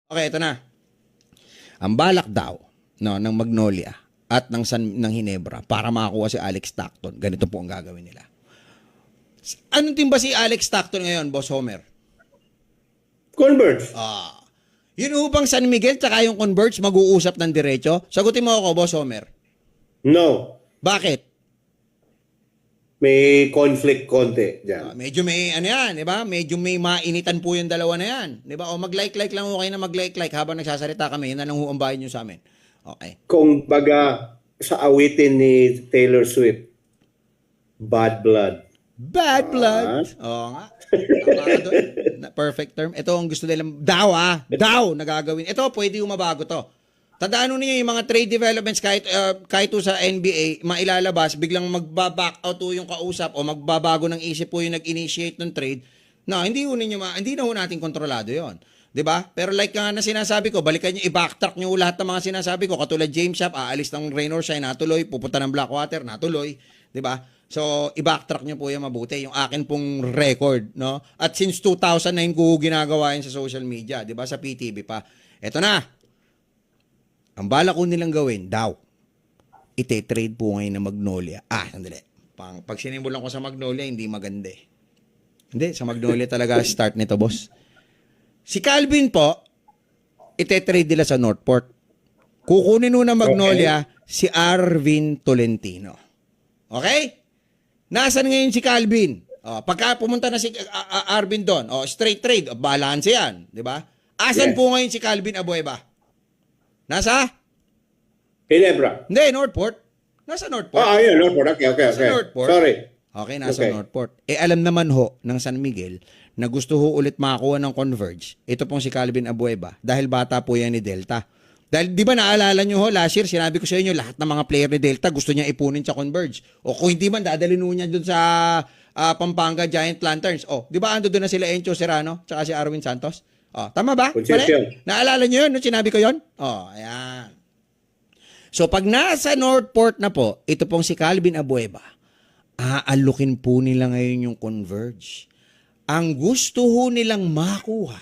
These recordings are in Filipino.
Okay, ito na. Ang balak daw ng Magnolia at ng Hinebra para makakuha si Alex Stockton, ganito po ang gagawin nila. Anong team ba si Alex Stockton ngayon, Boss Homer? Converge. Yun upang San Miguel tsaka yung Converge mag-uusap ng diretso? Sagutin mo ako, Boss Homer. No. Bakit? May conflict konti dyan. Medyo may ano yan, di ba? Medyo may mainitan po yung dalawa na yan. Di ba? O mag-like-like lang okay na mag-like-like habang nagsasalita kami. Yun na lang huambahin nyo sa amin. Okay. Kung baga sa awitin ni Taylor Swift, bad blood. Bad blood. Oo nga. Tama ka doon. Perfect term. Ito ang gusto nilang daw na gagawin. Ito, pwede yung mabago to. Tandaan niyo yung mga trade developments kahit sa NBA, mailalabas, biglang magba-back out yung kausap o magbabago ng isip po yung nag-initiate ng trade. No, hindi na ho natin kontrolado yon. 'Di ba? Pero like nga na sinasabi ko, balikan niyo i-backtrack niyo lahat ng mga sinasabi ko, katulad James Shop, aalis ng rain or shine, natuloy, pupunta ng Blackwater, natuloy, 'di ba? So, i-backtrack niyo po yung mabuti, yung akin pong record, no? At since 2009 ko ginagawa yan sa social media, 'di ba? Sa PTV pa. Ito na. Ang bala ko nilang gawin, ite-trade po ngayon ng Magnolia. Sandali. Pag sinimulan ko sa Magnolia, hindi maganda eh. Hindi, sa Magnolia talaga start nito, boss. Si Calvin po, ite-trade nila sa Northport. Kukunin nun ng Magnolia si Arvin Tolentino. Okay? Nasaan ngayon si Calvin? Pagka pumunta na si Arvin doon, straight trade, balance yan. Di ba? Asan po ngayon si Calvin Abueva? Nasa? Hinebra. Hindi, Northport. Nasa Northport. Yun, Northport. Okay. Nasa Northport. Sorry. Okay, nasa Northport. Alam naman ho ng San Miguel na gusto ho ulit makakuha ng Converge. Ito pong si Calvin Abueva dahil bata po yan ni Delta. Dahil di ba naalala nyo ho, last year sinabi ko sa inyo lahat ng mga player ni Delta gusto niya ipunin sa Converge. O kung hindi man dadalhin niya doon sa Pampanga Giant Lanterns. Di ba ando doon na sila Encho Serrano tsaka si Arwin Santos? Tama ba? Mali? Naalala nyo yun? Nung sinabi ko yun? Ayan. So, pag nasa Northport na po, ito pong si Calvin Abueva, aalukin po nila ngayon yung Converge. Ang gusto ho nilang makuha,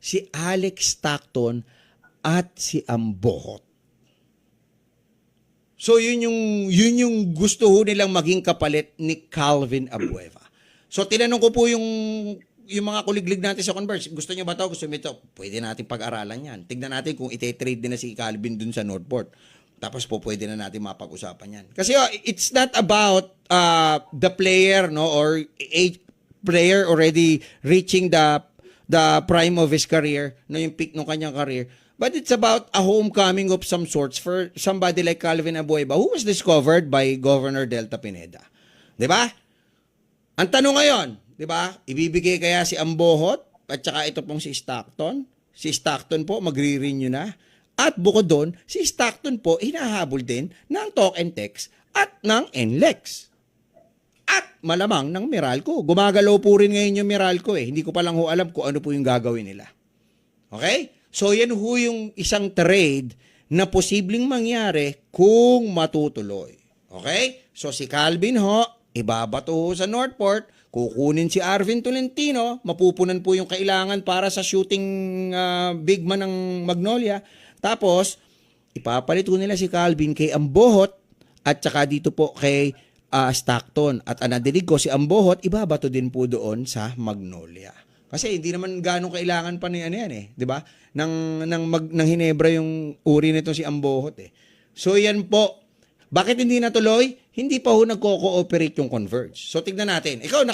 si Alex Stockton at si Ambohot. So, yun yung gusto ho nilang maging kapalit ni Calvin Abueva. So, tinanong ko po yung mga kuliglig natin sa Converge, gusto nyo ba ito? Gusto nyo ito? Pwede natin pag-aralan yan. Tignan natin kung ite-trade din na si Calvin dun sa Northport. Tapos po pwede na natin mapag-usapan yan. Kasi it's not about the player, no, or a player already reaching the prime of his career, no, yung peak ng kanyang career. But it's about a homecoming of some sorts for somebody like Calvin Abueva who was discovered by Governor Delta Pineda. 'Di ba? Ang tanong ngayon, 'di ba? Ibibigay kaya si Ambohot at saka ito pong si Stockton? Si Stockton po magre-renew na. At bukod doon, si Stockton po hinahabol din ng Talk and Text at ng NLEX. At malamang ng Meralco. Gumagalaw po rin ngayon yung Meralco eh. Hindi ko pa lang ho alam kung ano po yung gagawin nila. Okay? So yan ho yung isang trade na posibleng mangyari kung matutuloy. Okay? So si Calvin ho, ibabato ho sa Northport, kukunin si Arvin Tolentino, mapupunan po yung kailangan para sa shooting big man ng Magnolia. Tapos, ipapalit ko nila si Calvin kay Ambohot at saka dito po kay Stockton. At nadinig ko si Ambohot, ibabato din po doon sa Magnolia. Kasi hindi naman ganong kailangan pa ni yan eh. Di ba? Nang Hinebra yung uri nito si Ambohot eh. So yan po. Bakit hindi natuloy? Hindi pa ho nagko-cooperate yung Converge. So tignan natin. Ikaw,